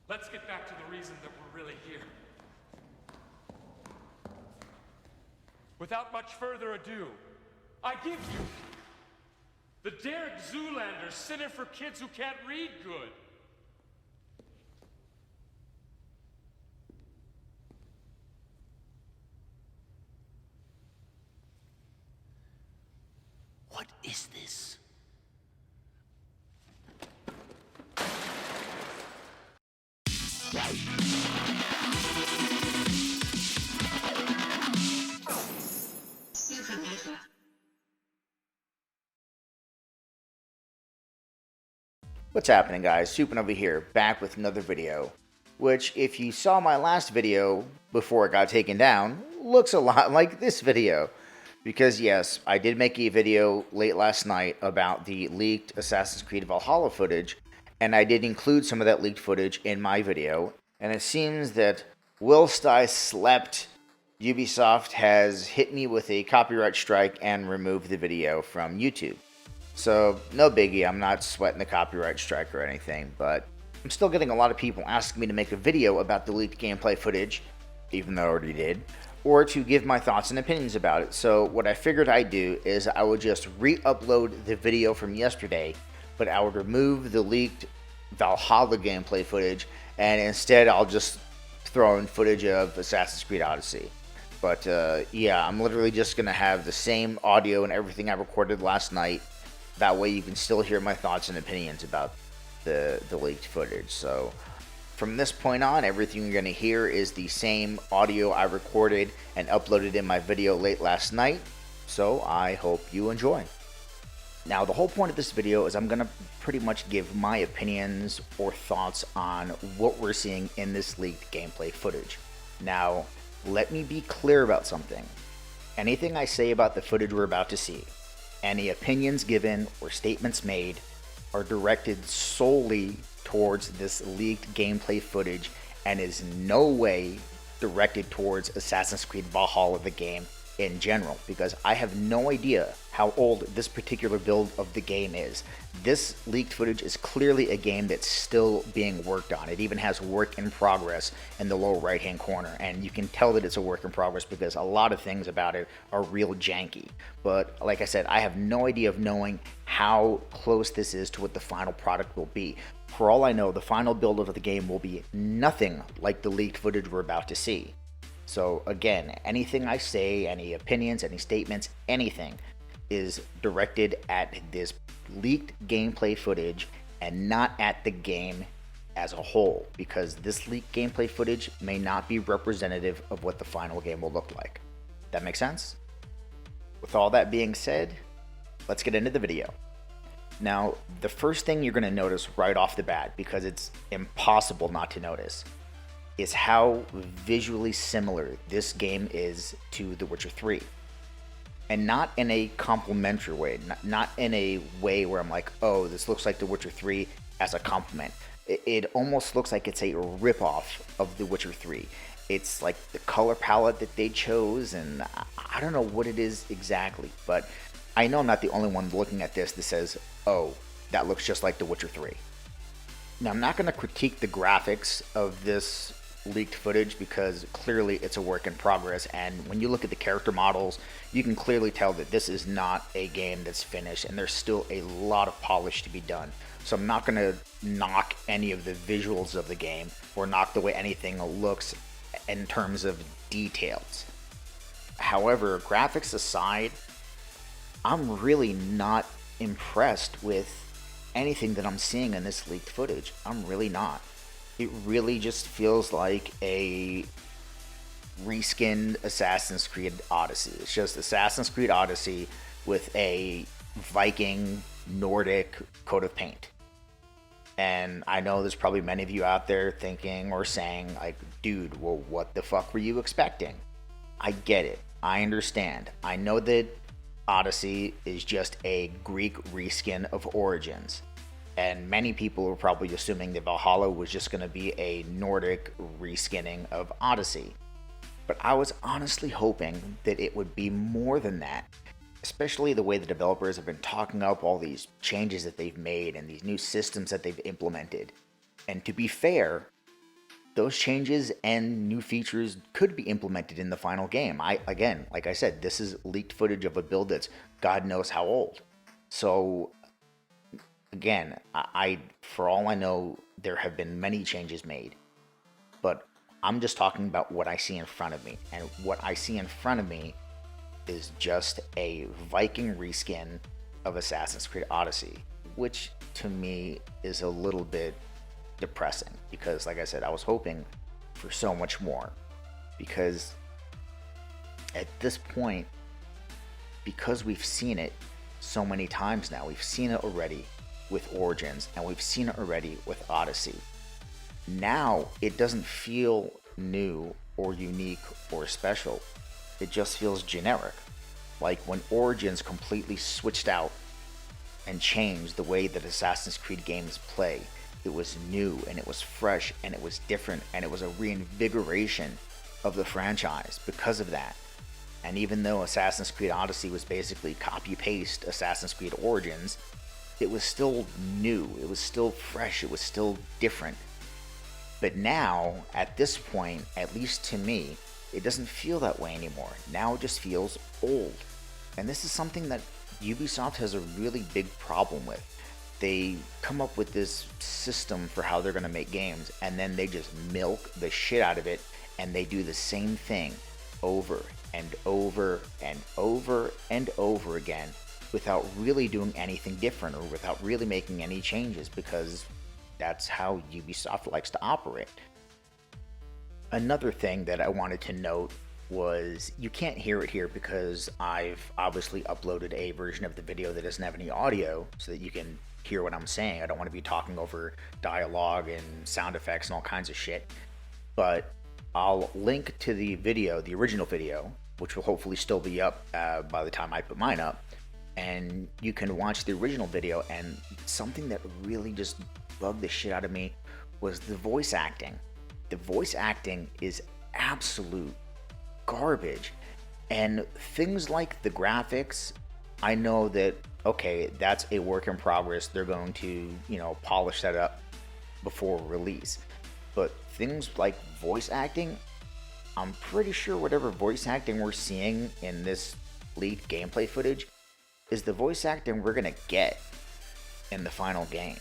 Let's get back to the reason that we're really here. Without much further ado, I give you the Derek Zoolander Center for Kids Who Can't Read Good. What is this? What's happening, guys? Supernova here, back with another video, which, if you saw my last video before it got taken down, looks a lot like this video. Because yes, I did make a video late last night about the leaked Assassin's Creed Valhalla footage, and I did include some of that leaked footage in my video, and it seems that whilst I slept, Ubisoft has hit me with a copyright strike and removed the video from YouTube. So, no biggie, I'm not sweating the copyright strike or anything, but I'm still getting a lot of people asking me to make a video about the leaked gameplay footage, even though I already did, or to give my thoughts and opinions about it. So what I figured I'd do is I would just re-upload the video from yesterday, but I would remove the leaked Valhalla gameplay footage, and instead I'll just throw in footage of Assassin's Creed Odyssey. But yeah, I'm literally just going to have the same audio and everything I recorded last night. That way you can still hear my thoughts and opinions about the leaked footage. So from this point on, everything you're going to hear is the same audio I recorded and uploaded in my video late last night. So I hope you enjoy. Now, the whole point of this video is I'm going to pretty much give my opinions or thoughts on what we're seeing in this leaked gameplay footage. Now, let me be clear about something. Anything I say about the footage we're about to see, any opinions given or statements made, are directed solely towards this leaked gameplay footage and is no way directed towards Assassin's Creed Valhalla, the game in general, because I have no idea how old this particular build of the game is. This leaked footage is clearly a game that's still being worked on. It even has work in progress in the lower right hand corner, and you can tell that it's a work in progress because a lot of things about it are real janky. But like I said, I have no idea of knowing how close this is to what the final product will be. For all I know, the final build of the game will be nothing like the leaked footage we're about to see. So again, anything I say, any opinions, any statements, anything is directed at this leaked gameplay footage and not at the game as a whole, because this leaked gameplay footage may not be representative of what the final game will look like. That makes sense? With all that being said, let's get into the video. Now, the first thing you're going to notice right off the bat, because it's impossible not to notice, is how visually similar this game is to The Witcher 3. And not in a complimentary way, not in a way where I'm like, oh, this looks like The Witcher 3 as a compliment. It almost looks like it's a ripoff of The Witcher 3. It's like the color palette that they chose, and I don't know what it is exactly, but I know I'm not the only one looking at this that says, oh, that looks just like The Witcher 3. Now, I'm not going to critique the graphics of this leaked footage because clearly it's a work in progress, and when you look at the character models, you can clearly tell that this is not a game that's finished and there's still a lot of polish to be done. So I'm not going to knock any of the visuals of the game or knock the way anything looks in terms of details. However, graphics aside, I'm really not impressed with anything that I'm seeing in this leaked footage. I'm really not. It really just feels like a reskinned Assassin's Creed Odyssey. It's just Assassin's Creed Odyssey with a Viking Nordic coat of paint. And I know there's probably many of you out there thinking or saying, like, dude, well, what the fuck were you expecting? I get it. I understand. I know that Odyssey is just a Greek reskin of Origins. And many people were probably assuming that Valhalla was just going to be a Nordic reskinning of Odyssey. But I was honestly hoping that it would be more than that, especially the way the developers have been talking up all these changes that they've made and these new systems that they've implemented. And to be fair, those changes and new features could be implemented in the final game. Again, like I said, this is leaked footage of a build that's God knows how old. So again, I for all I know, there have been many changes made, but I'm just talking about what I see in front of me, and what I see in front of me is just a Viking reskin of Assassin's Creed Odyssey, which to me is a little bit depressing because, like I said, I was hoping for so much more. Because at this point, because we've seen it so many times now, we've seen it already with Origins and we've seen it already with Odyssey. Now it doesn't feel new or unique or special. It just feels generic. Like when Origins completely switched out and changed the way that Assassin's Creed games play. It was new and it was fresh and it was different and it was a reinvigoration of the franchise because of that. And even though Assassin's Creed Odyssey was basically copy-paste Assassin's Creed Origins, it was still new, it was still fresh, it was still different. But now, at this point, at least to me, it doesn't feel that way anymore. Now it just feels old. And this is something that Ubisoft has a really big problem with. They come up with this system for how they're going to make games, and then they just milk the shit out of it, and they do the same thing over and over and over and over again without really doing anything different or without really making any changes, because that's how Ubisoft likes to operate. Another thing that I wanted to note was, you can't hear it here because I've obviously uploaded a version of the video that doesn't have any audio so that you can hear what I'm saying. I don't want to be talking over dialogue and sound effects and all kinds of shit. But I'll link to the video, the original video, which will hopefully still be up by the time I put mine up. And you can watch the original video, and something that really just bugged the shit out of me was the voice acting. The voice acting is absolute garbage. And things like the graphics, I know that, okay, that's a work in progress. They're going to, polish that up before release. But things like voice acting, I'm pretty sure whatever voice acting we're seeing in this leaked gameplay footage is the voice acting we're gonna get in the final game.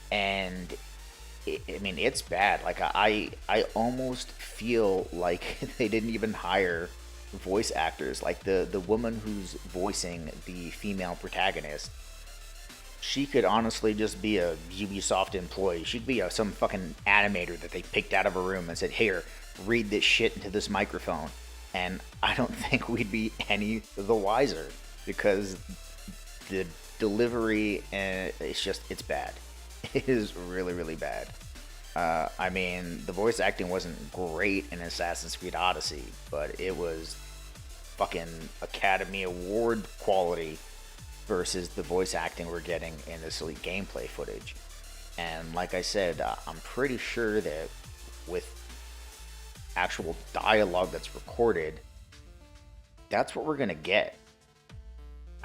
And it's bad. Like, I almost feel like they didn't even hire voice actors. Like the woman who's voicing the female protagonist, she could honestly just be a Ubisoft employee. She'd be some fucking animator that they picked out of a room and said, here, read this shit into this microphone. And I don't think we'd be any the wiser, because the delivery, it's bad. It is really, really bad. The voice acting wasn't great in Assassin's Creed Odyssey, but it was fucking Academy Award quality versus the voice acting we're getting in this elite gameplay footage. And like I said, I'm pretty sure that with actual dialogue that's recorded, that's what we're gonna get.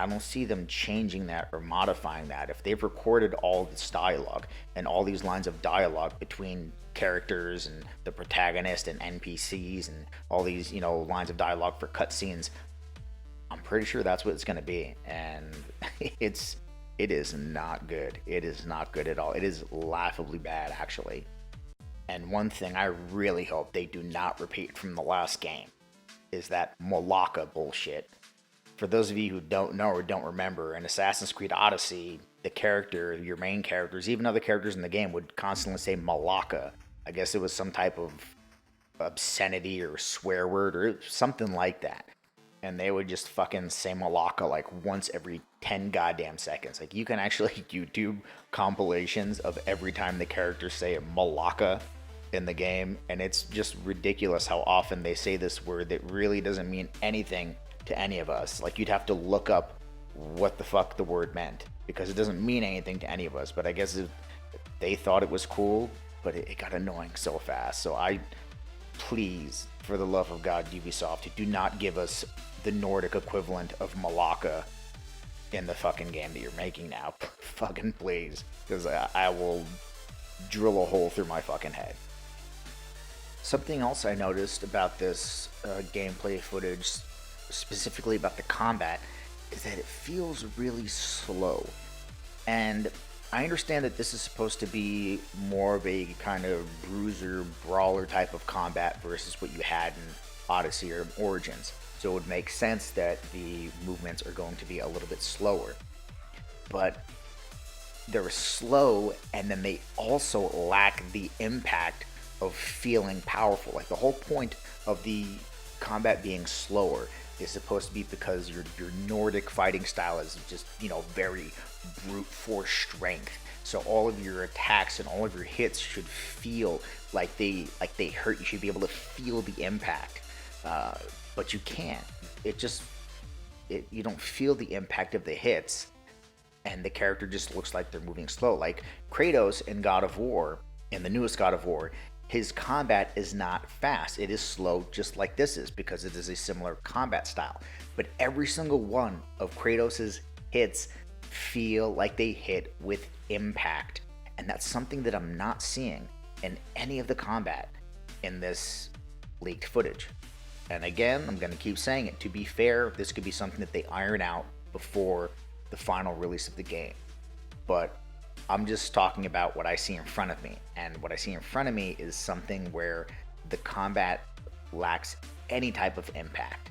I don't see them changing that or modifying that. If they've recorded all this dialogue and all these lines of dialogue between characters and the protagonist and NPCs and all these, lines of dialogue for cutscenes, I'm pretty sure that's what it's going to be. And it is not good. It is not good at all. It is laughably bad, actually. And one thing I really hope they do not repeat from the last game is that Malacca bullshit. For those of you who don't know or don't remember, in Assassin's Creed Odyssey, your main characters, even other characters in the game, would constantly say Malacca. I guess it was some type of obscenity or swear word or something like that. And they would just fucking say Malacca like once every 10 goddamn seconds. Like, you can actually YouTube compilations of every time the characters say Malacca in the game, and it's just ridiculous how often they say this word that really doesn't mean anything to any of us. Like, you'd have to look up what the fuck the word meant, because it doesn't mean anything to any of us. But I guess they thought it was cool, but it got annoying so fast. So please, for the love of God, Ubisoft, do not give us the Nordic equivalent of Malacca in the fucking game that you're making now. Fucking please, because I will drill a hole through my fucking head. Something else I noticed about this gameplay footage, specifically about the combat, is that it feels really slow. And I understand that this is supposed to be more of a kind of bruiser, brawler type of combat versus what you had in Odyssey or Origins. So it would make sense that the movements are going to be a little bit slower. But they're slow, and then they also lack the impact of feeling powerful. Like the whole point of the combat being slower is supposed to be because your Nordic fighting style is just, very brute force strength. So all of your attacks and all of your hits should feel like they hurt. You should be able to feel the impact, but you can't. You don't feel the impact of the hits, and the character just looks like they're moving slow. Like Kratos in God of War, in the newest God of War, his combat is not fast. It is slow, just like this is, because it is a similar combat style. But every single one of Kratos's hits feel like they hit with impact. And that's something that I'm not seeing in any of the combat in this leaked footage. And again, I'm going to keep saying it. To be fair, this could be something that they iron out before the final release of the game. But I'm just talking about what I see in front of me. And what I see in front of me is something where the combat lacks any type of impact.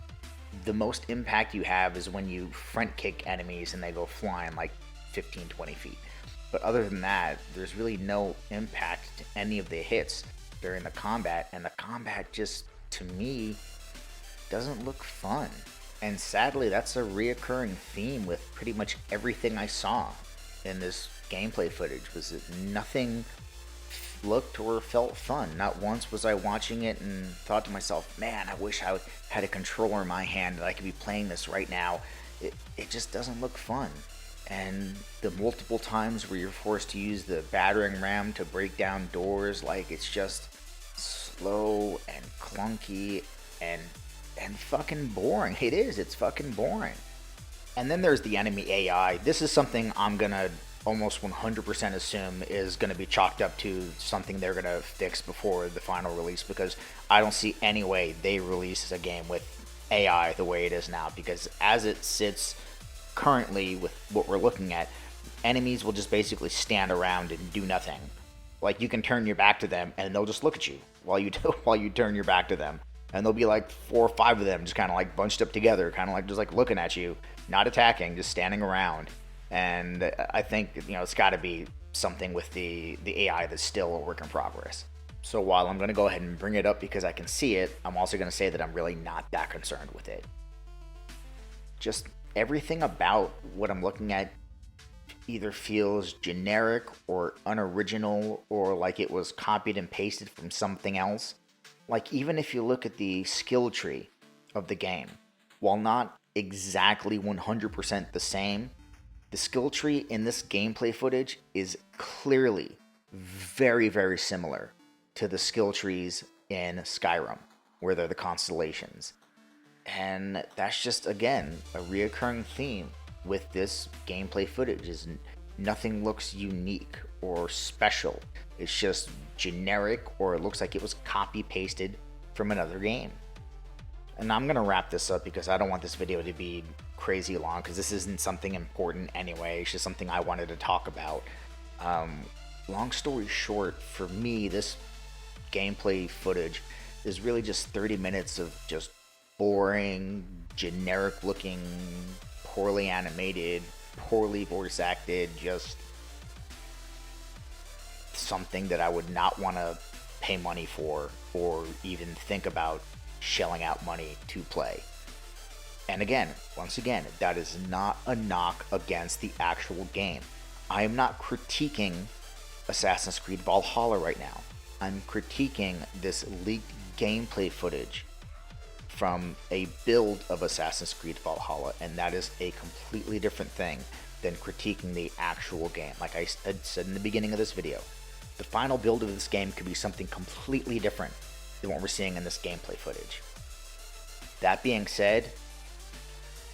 The most impact you have is when you front kick enemies and they go flying like 15, 20 feet. But other than that, there's really no impact to any of the hits during the combat. And the combat just, to me, doesn't look fun. And sadly, that's a reoccurring theme with pretty much everything I saw in this gameplay footage, was that nothing looked or felt fun. Not once was I watching it and thought to myself, man, I wish I had a controller in my hand and I could be playing this right now. It just doesn't look fun. And the multiple times where you're forced to use the battering ram to break down doors, like, it's just slow and clunky and fucking boring. It is. It's fucking boring. And then there's the enemy AI. This is something I'm gonna almost 100% assume is gonna be chalked up to something they're gonna fix before the final release, because I don't see any way they release a game with AI the way it is now. Because as it sits currently with what we're looking at, enemies will just basically stand around and do nothing. Like, you can turn your back to them and they'll just look at you while you turn your back to them. And there'll be like 4 or 5 of them just kind of like bunched up together, kind of like just like looking at you, not attacking, just standing around. And I think, it's got to be something with the AI that's still a work in progress. So while I'm going to go ahead and bring it up because I can see it, I'm also going to say that I'm really not that concerned with it. Just everything about what I'm looking at either feels generic or unoriginal, or like it was copied and pasted from something else. Like, even if you look at the skill tree of the game, while not exactly 100% the same, the skill tree in this gameplay footage is clearly very, very similar to the skill trees in Skyrim, where they're the constellations. And that's just, again, a reoccurring theme with this gameplay footage, is nothing looks unique or special. It's just generic, or it looks like it was copy-pasted from another game. And I'm going to wrap this up because I don't want this video to be crazy long, because this isn't something important anyway. It's just something I wanted to talk about. Long story short, for me, this gameplay footage is really just 30 minutes of just boring, generic-looking, poorly animated, poorly voice acted, just something that I would not want to pay money for or even think about shelling out money to play. And again, once again, that is not a knock against the actual game. I am not critiquing Assassin's Creed Valhalla right now. I'm critiquing this leaked gameplay footage from a build of Assassin's Creed Valhalla, and that is a completely different thing than critiquing the actual game. Like I said in the beginning of this video, the final build of this game could be something completely different than what we're seeing in this gameplay footage. That being said,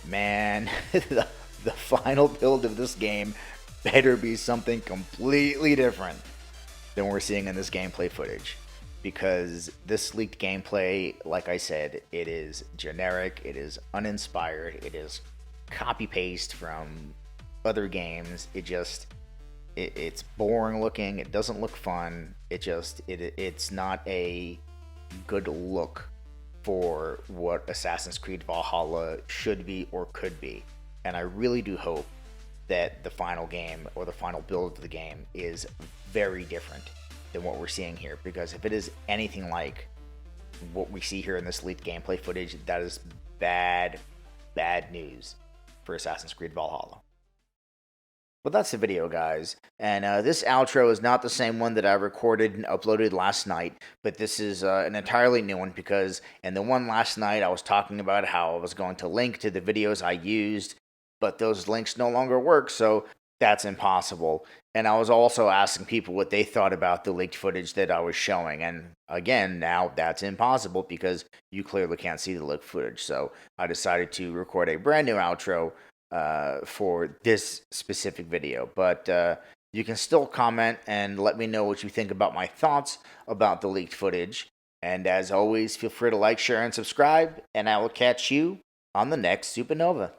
man, the final build of this game better be something completely different than we're seeing in this gameplay footage. because this leaked gameplay, like I said, it is generic, it is uninspired, it is copy paste from other games. It's boring looking, it doesn't look fun, it's not a good look for what Assassin's Creed Valhalla should be or could be. And I really do hope that the final game or the final build of the game is very different than what we're seeing here, because if it is anything like what we see here in this leaked gameplay footage, that is bad news for Assassin's Creed Valhalla. But that's the video, guys, and this outro is not the same one that I recorded and uploaded last night, but this is an entirely new one, because in the one last night I was talking about how I was going to link to the videos I used, but those links no longer work, so that's impossible. And I was also asking people what they thought about the leaked footage that I was showing, and again, now that's impossible because you clearly can't see the leaked footage, so I decided to record a brand new outro for this specific video. But you can still comment and let me know what you think about my thoughts about the leaked footage. And as always, feel free to like, share, and subscribe, and I will catch you on the next Supernova.